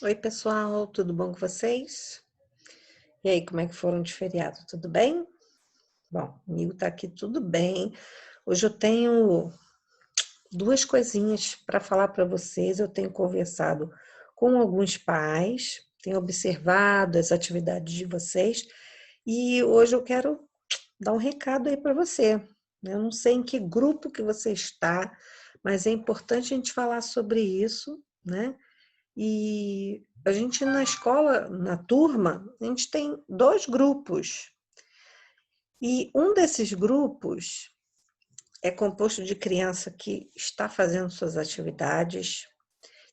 Oi, pessoal, tudo bom com vocês? E aí, como é que foram de feriado? Tudo bem? Bom, comigo tá aqui tudo bem. Hoje eu tenho duas coisinhas para falar para vocês. Eu tenho conversado com alguns pais, tenho observado as atividades de vocês e hoje eu quero dar um recado aí para você. Eu não sei em que grupo que você está, mas é importante a gente falar sobre isso, né? E a gente na escola, na turma, a gente tem dois grupos. E um desses grupos é composto de criança que está fazendo suas atividades,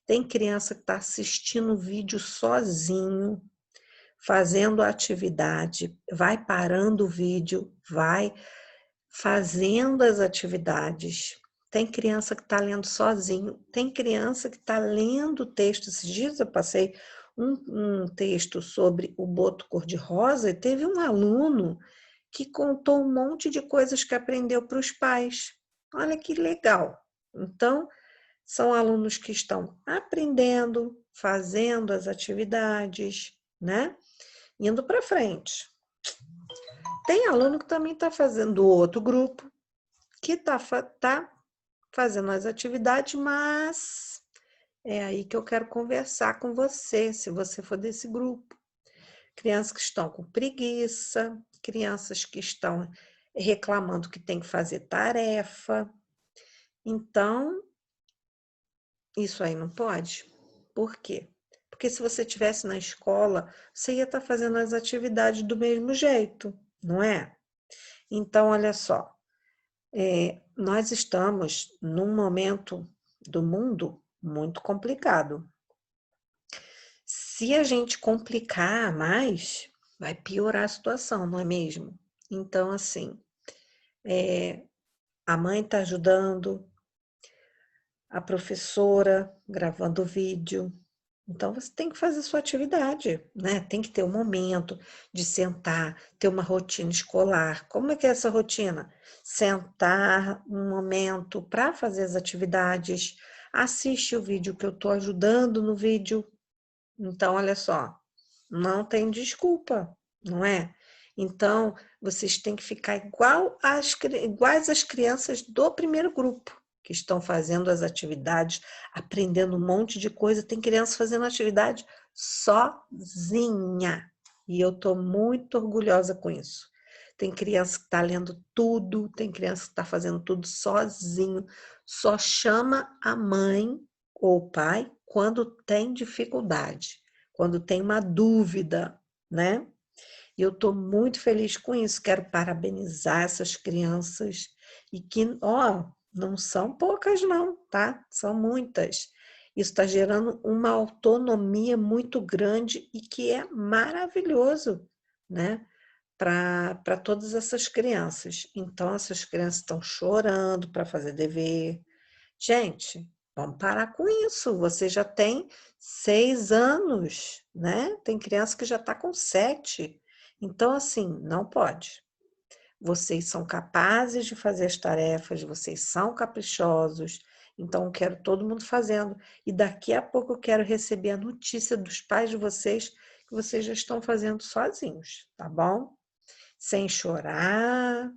tem criança que está assistindo o vídeo sozinho, fazendo a atividade, vai parando o vídeo, vai fazendo as atividades. Tem criança que está lendo sozinho, tem criança que está lendo texto. Esses dias eu passei um texto sobre o boto cor-de-rosa e teve um aluno que contou um monte de coisas que aprendeu para os pais. Olha que legal! Então, são alunos que estão aprendendo, fazendo as atividades, né? Indo para frente. Tem aluno que também está fazendo outro grupo, que tá fazendo as atividades, mas é aí que eu quero conversar com você, se você for desse grupo. Crianças que estão com preguiça, crianças que estão reclamando que tem que fazer tarefa. Então, isso aí não pode. Por quê? Porque se você estivesse na escola, você ia estar fazendo as atividades do mesmo jeito, não é? Então, olha só, nós estamos num momento do mundo muito complicado. Se a gente complicar mais, vai piorar a situação, não é mesmo? Então, assim, a mãe está ajudando, a professora gravando o vídeo. Então, você tem que fazer sua atividade, né? Tem que ter um momento de sentar, ter uma rotina escolar. Como é que é essa rotina? Sentar um momento para fazer as atividades, assiste o vídeo que eu estou ajudando no vídeo. Então, olha só, não tem desculpa, não é? Então, vocês têm que ficar iguais às crianças do primeiro grupo, que estão fazendo as atividades, aprendendo um monte de coisa. Tem criança fazendo atividade sozinha. E eu estou muito orgulhosa com isso. Tem criança que está lendo tudo, tem criança que está fazendo tudo sozinho. Só chama a mãe ou o pai quando tem dificuldade, quando tem uma dúvida, né? E eu estou muito feliz com isso. Quero parabenizar essas crianças e que, ó, não são poucas não, tá? São muitas. Isso está gerando uma autonomia muito grande e que é maravilhoso, né? Para todas essas crianças. Então, essas crianças estão chorando para fazer dever. Gente, vamos parar com isso. Você já tem 6 anos, né? Tem criança que já está com 7. Então, assim, não pode. Vocês são capazes de fazer as tarefas, vocês são caprichosos. Então, eu quero todo mundo fazendo. E daqui a pouco eu quero receber a notícia dos pais de vocês que vocês já estão fazendo sozinhos, tá bom? Sem chorar.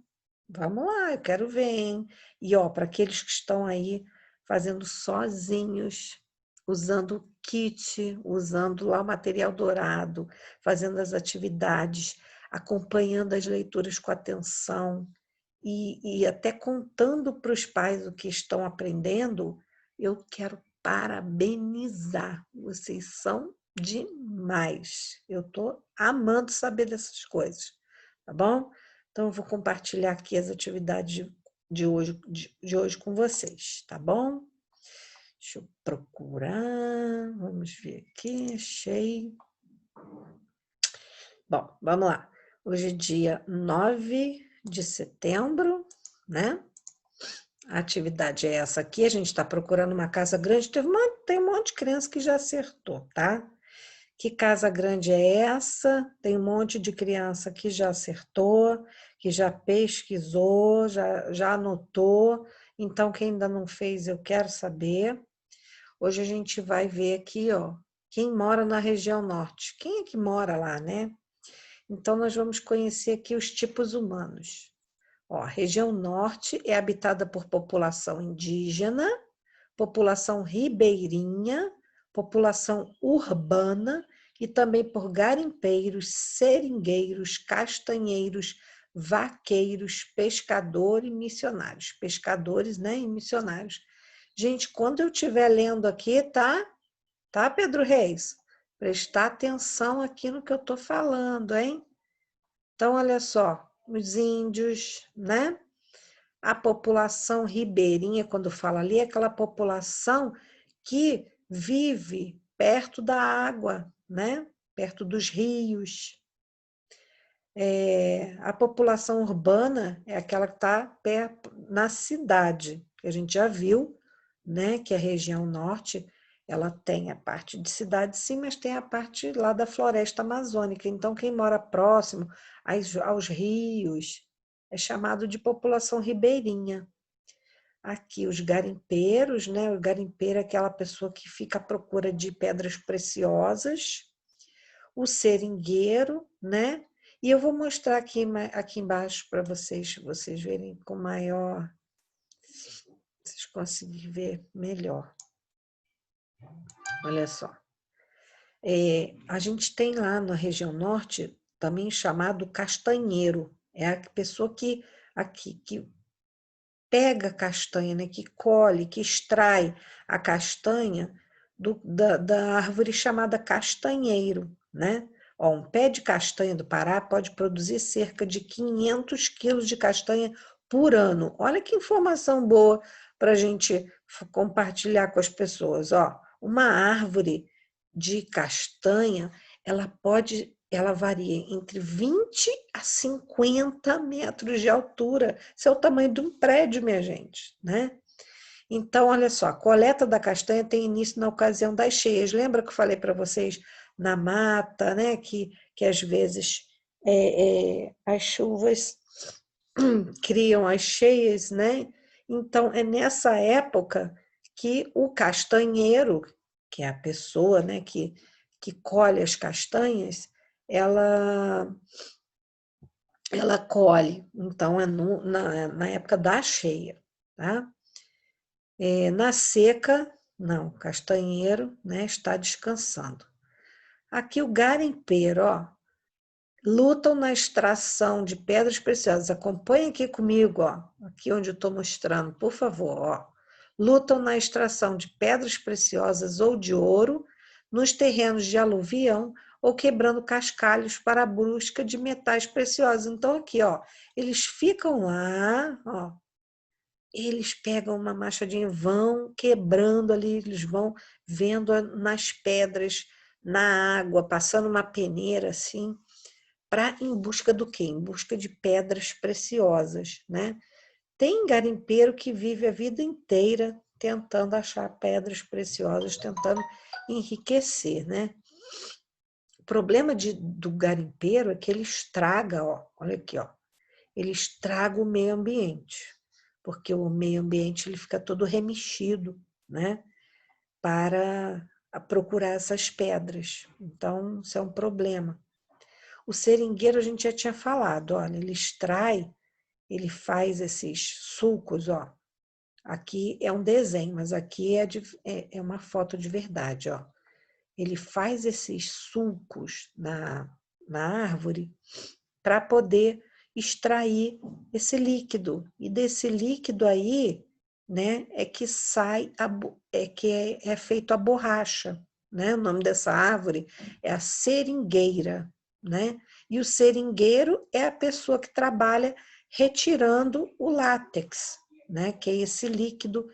Vamos lá, eu quero ver, hein? E ó, para aqueles que estão aí fazendo sozinhos, usando o kit, usando lá o material dourado, fazendo as atividades, acompanhando as leituras com atenção e até contando para os pais o que estão aprendendo, eu quero parabenizar. Vocês são demais. Eu estou amando saber dessas coisas, tá bom? Então, eu vou compartilhar aqui as atividades de hoje com vocês, tá bom? Deixa eu procurar, vamos ver aqui, achei. Bom, vamos lá. Hoje é dia 9 de setembro, né? A atividade é essa aqui, a gente está procurando uma casa grande, tem um monte de criança que já acertou, tá? Que casa grande é essa? Tem um monte de criança que já acertou, que já pesquisou, já anotou. Então, quem ainda não fez, eu quero saber. Hoje a gente vai ver aqui, ó, quem mora na região norte. Quem é que mora lá, né? Então, nós vamos conhecer aqui os tipos humanos. Ó, a região norte é habitada por população indígena, população ribeirinha, população urbana e também por garimpeiros, seringueiros, castanheiros, vaqueiros, pescadores e missionários. Pescadores, né, e missionários. Gente, quando eu estiver lendo aqui, tá? Tá, Pedro Reis? Prestar atenção aqui no que eu estou falando, hein? Então, olha só, os índios, né? A população ribeirinha, quando fala ali, é aquela população que vive perto da água, né? Perto dos rios. A população urbana é aquela que está na cidade, que a gente já viu, né? Que a região norte ela tem a parte de cidade, sim, mas tem a parte lá da floresta amazônica. Então, quem mora próximo aos rios é chamado de população ribeirinha. Aqui, os garimpeiros, né? O garimpeiro é aquela pessoa que fica à procura de pedras preciosas. O seringueiro, né? E eu vou mostrar aqui embaixo para vocês verem com maior, vocês conseguirem ver melhor. Olha só. A gente tem lá na região norte também chamado castanheiro. É a pessoa que pega a castanha, né? Que colhe, que extrai a castanha da árvore chamada castanheiro, né? Ó, um pé de castanha do Pará pode produzir cerca de 500 quilos de castanha por ano. Olha que informação boa para a gente compartilhar com as pessoas. Ó, uma árvore de castanha, ela varia entre 20 a 50 metros de altura. Isso é o tamanho de um prédio, minha gente, né? Então, olha só, a coleta da castanha tem início na ocasião das cheias. Lembra que eu falei para vocês na mata, né? Que às vezes as chuvas criam as cheias, né? Então, é nessa época que o castanheiro, que é a pessoa, né, que colhe as castanhas, ela colhe. Então, é na época da cheia, tá? Na seca, não, o castanheiro, né, está descansando. Aqui o garimpeiro, ó, lutam na extração de pedras preciosas. Acompanhe aqui comigo, ó, aqui onde eu estou mostrando, por favor, ó. Lutam na extração de pedras preciosas ou de ouro nos terrenos de aluvião ou quebrando cascalhos para a busca de metais preciosos. Então, aqui, ó, eles ficam lá, ó, eles pegam uma machadinha, vão quebrando ali, eles vão vendo nas pedras, na água, passando uma peneira assim, em busca do quê? Em busca de pedras preciosas, né? Tem garimpeiro que vive a vida inteira tentando achar pedras preciosas, tentando enriquecer, né? O problema do garimpeiro é que ele estraga, ó, olha aqui, ó, ele estraga o meio ambiente, porque o meio ambiente ele fica todo remexido, né? Para procurar essas pedras. Então, isso é um problema. O seringueiro a gente já tinha falado, olha, ele extrai, ele faz esses sulcos, ó. Aqui é um desenho, mas aqui é uma foto de verdade, ó. Ele faz esses sulcos na árvore para poder extrair esse líquido. E desse líquido aí, né, é que é feito a borracha, né? O nome dessa árvore é a seringueira, né? E o seringueiro é a pessoa que trabalha retirando o látex, né? Que é esse líquido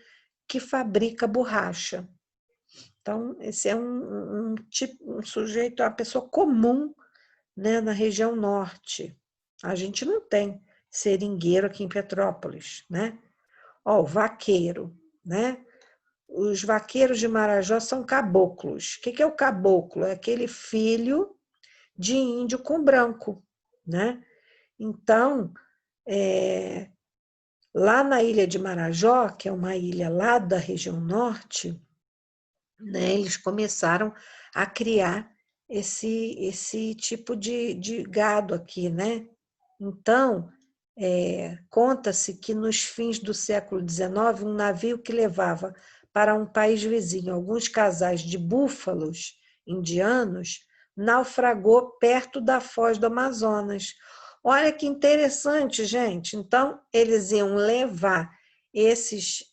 que fabrica borracha. Então, esse é um sujeito, uma pessoa comum, né, na região norte. A gente não tem seringueiro aqui em Petrópolis, né? Ó, o vaqueiro, né? Os vaqueiros de Marajó são caboclos. O que é o caboclo? É aquele filho de índio com branco, né? Então, lá na ilha de Marajó, que é uma ilha lá da região norte, né? Eles começaram a criar esse tipo de gado aqui, né? Então, conta-se que nos fins do século XIX, um navio que levava para um país vizinho alguns casais de búfalos indianos naufragou perto da foz do Amazonas. Olha que interessante, gente. Então, eles iam levar esse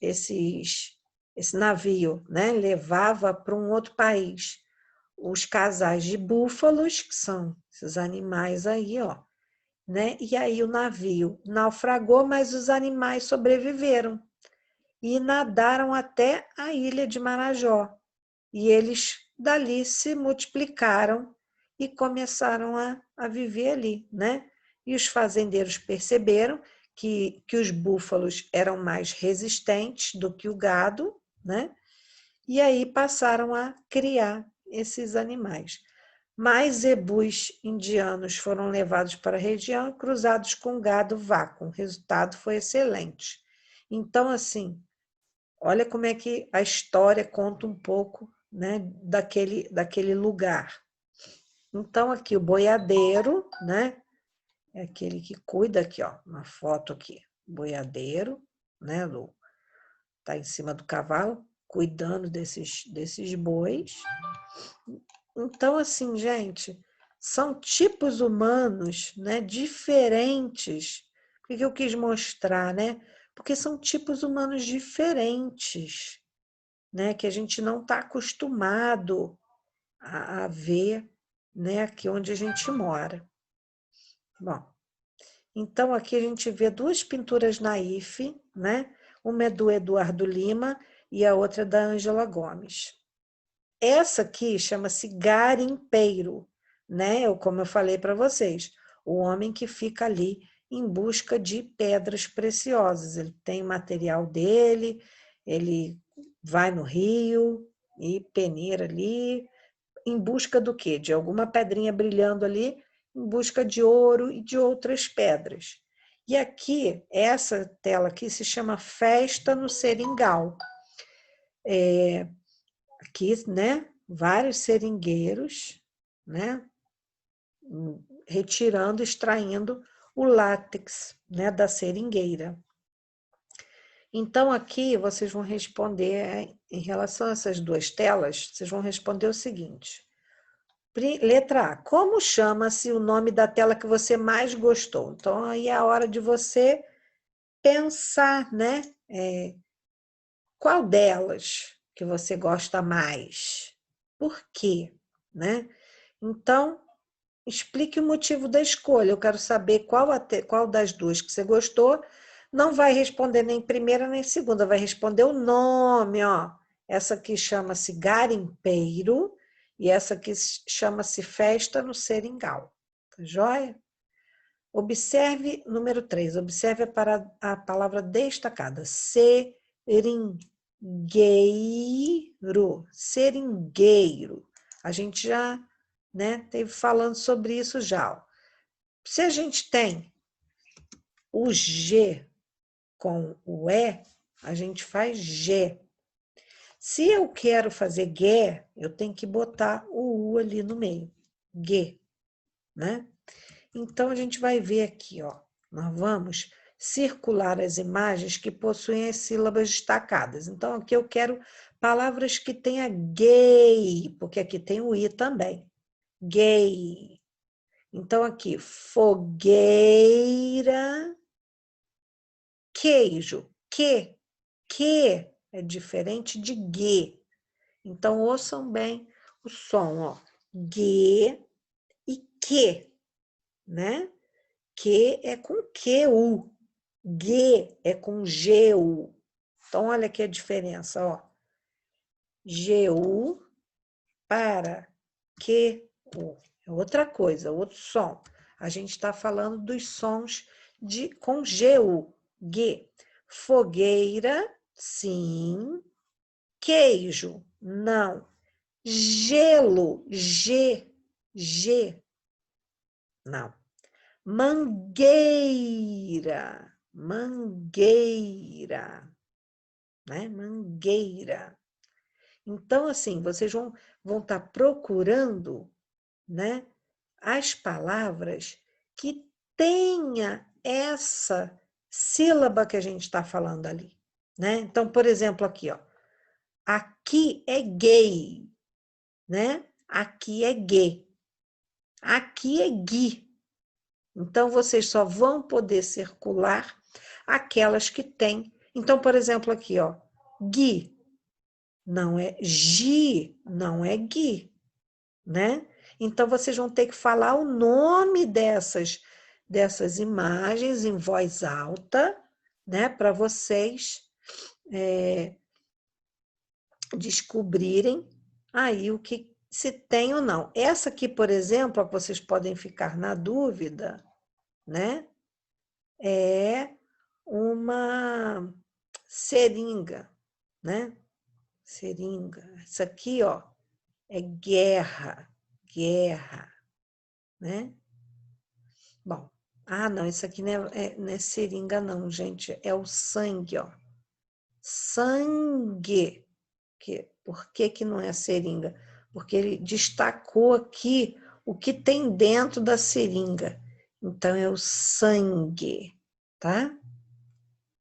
navio, né? Levava para um outro país os casais de búfalos, que são esses animais aí, ó, né? E aí o navio naufragou, mas os animais sobreviveram e nadaram até a ilha de Marajó. E eles dali se multiplicaram e começaram a viver ali, né? E os fazendeiros perceberam que os búfalos eram mais resistentes do que o gado, né? E aí passaram a criar esses animais. Mais zebus indianos foram levados para a região e cruzados com gado vacuum. O resultado foi excelente. Então, assim, olha como é que a história conta um pouco, né, daquele lugar. Então, aqui o boiadeiro, né, é aquele que cuida aqui, ó, uma foto aqui, boiadeiro, né, tá em cima do cavalo, cuidando desses bois. Então, assim, gente, são tipos humanos, né, diferentes. Por que eu quis mostrar, né? Porque são tipos humanos diferentes, né, que a gente não está acostumado a ver, né, aqui onde a gente mora. Bom, então aqui a gente vê duas pinturas naif, né? Uma é do Eduardo Lima e a outra é da Ângela Gomes. Essa aqui chama-se garimpeiro, né? Como eu falei para vocês, o homem que fica ali em busca de pedras preciosas. Ele tem material dele, ele vai no rio e peneira ali, em busca do quê? De alguma pedrinha brilhando ali, em busca de ouro e de outras pedras. E aqui, essa tela aqui se chama Festa no Seringal. Aqui, né, vários seringueiros, né, retirando, extraindo o látex, né, da seringueira. Então, aqui vocês vão responder, em relação a essas duas telas, vocês vão responder o seguinte. Letra A, como chama-se o nome da tela que você mais gostou? Então, aí é a hora de você pensar, né? Qual delas que você gosta mais? Por quê? Né? Então, explique o motivo da escolha. Eu quero saber qual das duas que você gostou. Não vai responder nem primeira nem segunda, vai responder o nome, ó. Essa aqui chama-se garimpeiro e essa aqui chama-se festa no seringal. Tá joia? Observe, número 3, observe a palavra destacada. Seringueiro. Seringueiro. A gente já, né, teve falando sobre isso já. Ó. Se a gente tem o G com o E, a gente faz G. Se eu quero fazer G, eu tenho que botar o U ali no meio. G, né? Então, a gente vai ver aqui, ó. Nós vamos circular as imagens que possuem as sílabas destacadas. Então, aqui eu quero palavras que tenha gay, porque aqui tem o I também. Gay. Então, aqui, fogueira, queijo. Que é diferente de gue. Então, ouçam bem o som, ó. Gue e que, né? Que é com QU. G é com GU. Então, olha aqui a diferença, ó. GU para QU. É outra coisa, outro som. A gente está falando dos sons com GU. G. Fogueira, sim. Queijo, não. Gelo, G, não. Mangueira, mangueira, né? Mangueira. Então, assim, vocês vão estar procurando, né, as palavras que tenha essa sílaba que a gente está falando ali, né? Então, por exemplo, aqui, ó, aqui é gay, né? Aqui é gay. Aqui é gui. Então, vocês só vão poder circular aquelas que têm. Então, por exemplo, aqui, ó, gui. Não é gi, não é gui, né? Então, vocês vão ter que falar o nome dessas imagens em voz alta, né? Para vocês descobrirem aí o que se tem ou não. Essa aqui, por exemplo, a que vocês podem ficar na dúvida, né? É uma seringa, né? Seringa. Isso aqui, ó, é guerra, guerra, né? Bom, não, isso aqui não é seringa não, gente, é o sangue, ó. Sangue. Por que não é seringa? Porque ele destacou aqui o que tem dentro da seringa. Então, é o sangue, tá?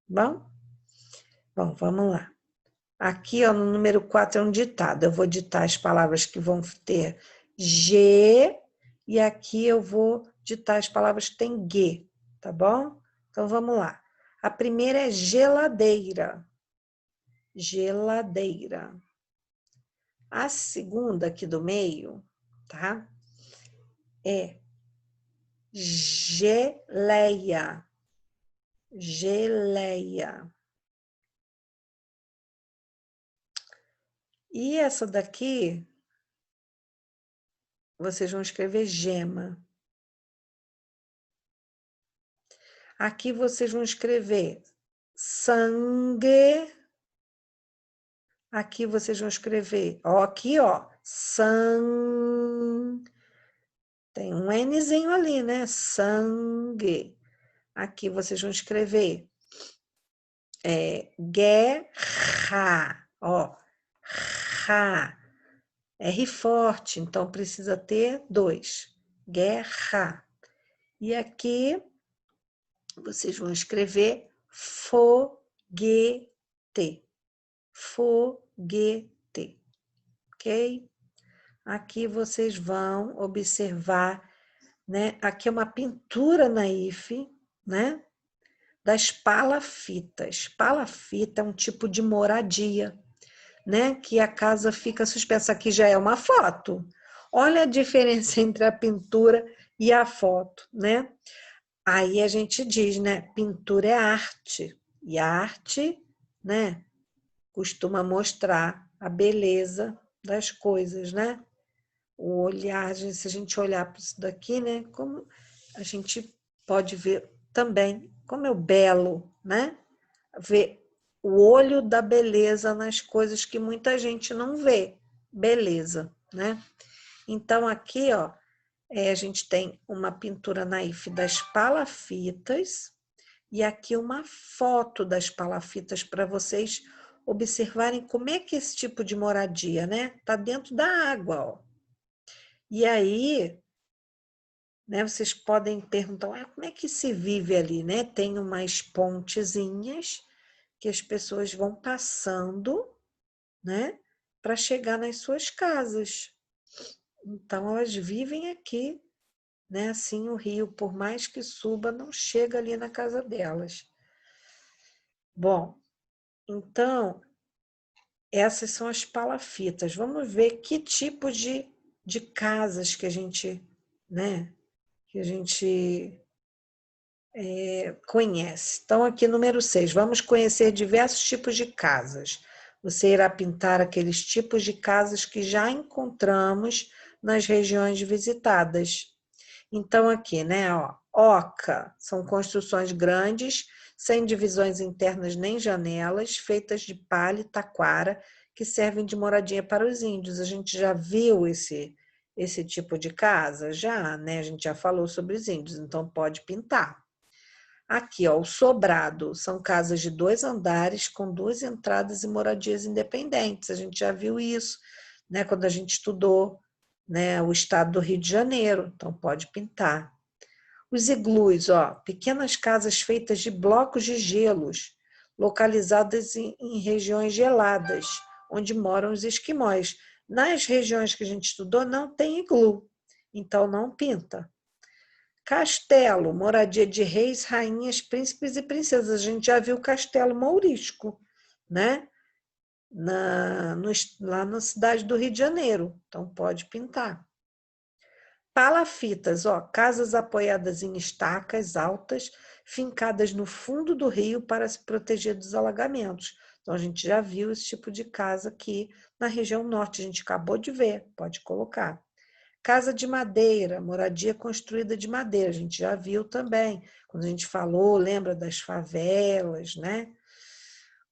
Bom? Bom, vamos lá. Aqui, ó, no número 4 é um ditado. Eu vou ditar as palavras que vão ter G e aqui eu vou ditar as palavras que tem G, tá bom? Então, vamos lá. A primeira é geladeira. Geladeira. A segunda aqui do meio, tá? É geleia. Geleia. E essa daqui, vocês vão escrever gema. Aqui vocês vão escrever sangue. Aqui vocês vão escrever, ó, aqui, ó, tem um Nzinho ali, né? Sangue. Aqui vocês vão escrever guerra, ó, ra. R forte, então precisa ter 2. Guerra. E aqui vocês vão escrever foguete. Foguete. Ok? Aqui vocês vão observar, né? Aqui é uma pintura naif, né? Das palafitas. Palafita é um tipo de moradia, né? Que a casa fica suspensa. Aqui já é uma foto. Olha a diferença entre a pintura e a foto, né? Aí a gente diz, né? Pintura é arte. E a arte, né? Costuma mostrar a beleza das coisas, né? O olhar, se a gente olhar para isso daqui, né? Como a gente pode ver também como é o belo, né? Ver o olho da beleza nas coisas que muita gente não vê. Beleza, né? Então, aqui, ó, a gente tem uma pintura naif das palafitas e aqui uma foto das palafitas para vocês observarem como é que esse tipo de moradia, né? Tá dentro da água, ó. E aí, né, vocês podem perguntar, como é que se vive ali, né? Tem umas pontezinhas que as pessoas vão passando, né, para chegar nas suas casas. Então, elas vivem aqui, né? Assim, o rio, por mais que suba, não chega ali na casa delas. Bom, então, essas são as palafitas. Vamos ver que tipo de casas que a gente, né, que a gente conhece. Então, aqui número 6, vamos conhecer diversos tipos de casas. Você irá pintar aqueles tipos de casas que já encontramos nas regiões visitadas. Então, aqui, né, ó, oca, são construções grandes, sem divisões internas nem janelas, feitas de palha e taquara, que servem de moradia para os índios. A gente já viu esse tipo de casa? Já, né? A gente já falou sobre os índios, então pode pintar. Aqui, ó, o sobrado são casas de 2 andares com 2 entradas e moradias independentes. A gente já viu isso, né, quando a gente estudou, né, o estado do Rio de Janeiro. Então, pode pintar. Os iglus, ó, pequenas casas feitas de blocos de gelos, localizadas em regiões geladas, onde moram os esquimós. Nas regiões que a gente estudou, não tem iglu, então não pinta. Castelo, moradia de reis, rainhas, príncipes e princesas. A gente já viu o castelo mourisco, né? Lá na cidade do Rio de Janeiro. Então, pode pintar. Palafitas, ó, casas apoiadas em estacas altas, fincadas no fundo do rio para se proteger dos alagamentos. Então, a gente já viu esse tipo de casa aqui na região norte. A gente acabou de ver, pode colocar. Casa de madeira, moradia construída de madeira, a gente já viu também, quando a gente falou, lembra das favelas, né?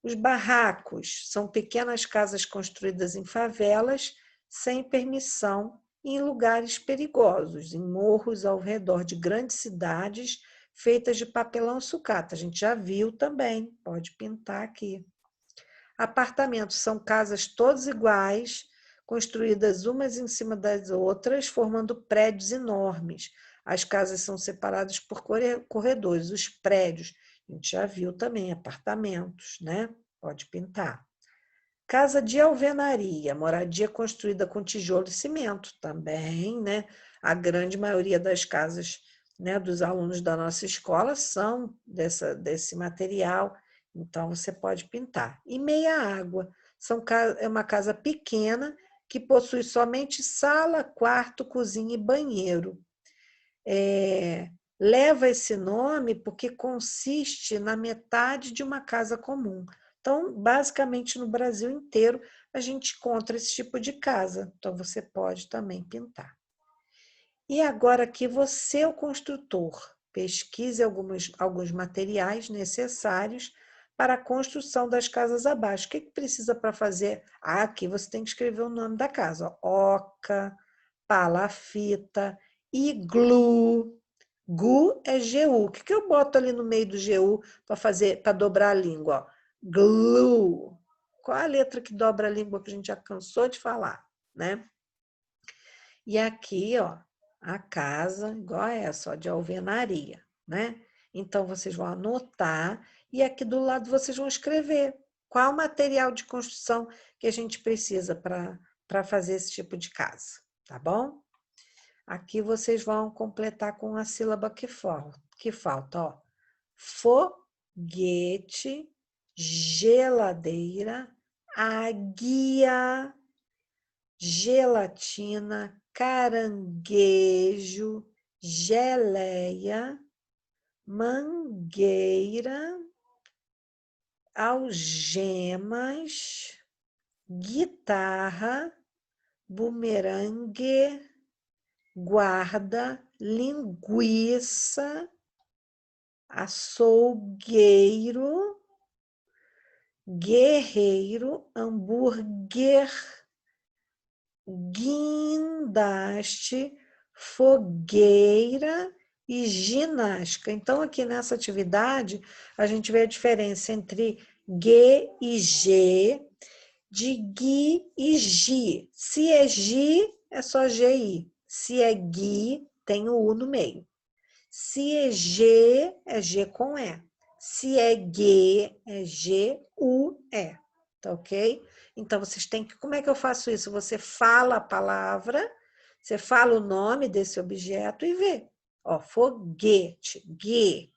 Os barracos são pequenas casas construídas em favelas, sem permissão, em lugares perigosos, em morros ao redor de grandes cidades, feitas de papelão sucata. A gente já viu também, pode pintar aqui. Apartamentos são casas todas iguais, construídas umas em cima das outras, formando prédios enormes. As casas são separadas por corredores. Os prédios, a gente já viu também, apartamentos, né? Pode pintar. Casa de alvenaria, moradia construída com tijolo e cimento, também, né? A grande maioria das casas, né, dos alunos da nossa escola são desse material, então você pode pintar. E meia água, é uma casa pequena que possui somente sala, quarto, cozinha e banheiro. Leva esse nome porque consiste na metade de uma casa comum. Então, basicamente, no Brasil inteiro, a gente encontra esse tipo de casa. Então, você pode também pintar. E agora que você, o construtor, pesquise alguns materiais necessários para a construção das casas abaixo. O que precisa para fazer? Aqui você tem que escrever o nome da casa. Oca, palafita, iglu. Gu é GU. O que eu boto ali no meio do GU para dobrar a língua? Ó? Glue. Qual a letra que dobra a língua que a gente já cansou de falar, né? E aqui, ó, a casa, igual essa, ó, de alvenaria, né? Então, vocês vão anotar e aqui do lado vocês vão escrever qual o material de construção que a gente precisa para fazer esse tipo de casa, tá bom? Aqui vocês vão completar com a sílaba que falta, ó. Foguete, geladeira, águia, gelatina, caranguejo, geleia, mangueira, algemas, guitarra, bumerangue, guarda, linguiça, açougueiro, guerreiro, hambúrguer, guindaste, fogueira e ginástica. Então, aqui nessa atividade, a gente vê a diferença entre G e G, de gui e gi. Se é gi, é só GI. Se é gui, tem o U no meio. Se é G com E. Se é G, é G-U-E. Tá ok? Então, vocês têm que... Como é que eu faço isso? Você fala a palavra, você fala o nome desse objeto e vê. Ó, foguete, G.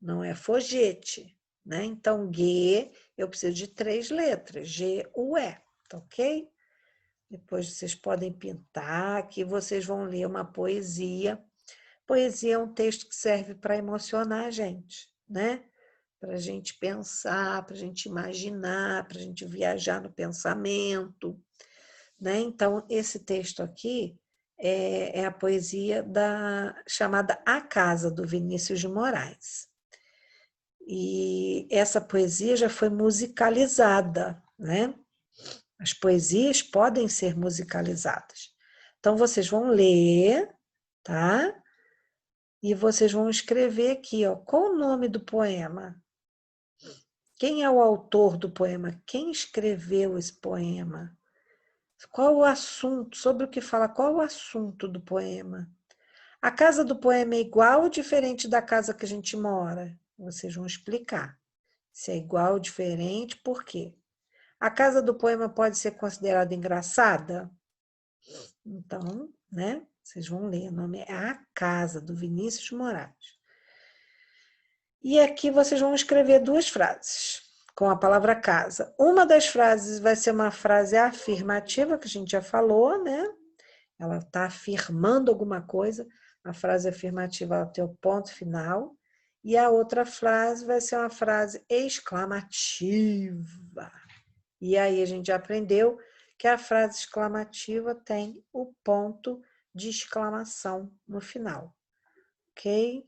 Não é foguete, né? Então, G, eu preciso de 3 letras. G-U-E. Tá ok? Depois vocês podem pintar, aqui vocês vão ler uma poesia. Poesia é um texto que serve para emocionar a gente, né? Para a gente pensar, para a gente imaginar, para a gente viajar no pensamento, né? Então, esse texto aqui é a poesia chamada A Casa, do Vinícius de Moraes. E essa poesia já foi musicalizada, né? As poesias podem ser musicalizadas. Então, vocês vão ler, tá? E vocês vão escrever aqui, ó, qual o nome do poema? Quem é o autor do poema? Quem escreveu esse poema? Qual o assunto? Sobre o que fala? Qual o assunto do poema? A casa do poema é igual ou diferente da casa que a gente mora? Vocês vão explicar. Se é igual ou diferente, por quê? A casa do poema pode ser considerada engraçada? Então, né? Vocês vão ler. O nome é A Casa, do Vinícius de Moraes. E aqui vocês vão escrever 2 frases com a palavra casa. Uma das frases vai ser uma frase afirmativa, que a gente já falou, né? Ela está afirmando alguma coisa. A frase afirmativa ela tem o ponto final. E a outra frase vai ser uma frase exclamativa. E aí a gente já aprendeu que a frase exclamativa tem o ponto de exclamação no final. Ok?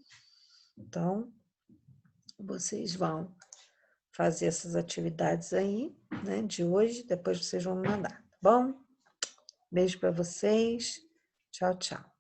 Então, vocês vão fazer essas atividades aí, né, de hoje, depois vocês vão me mandar, tá bom? Beijo para vocês. Tchau, tchau.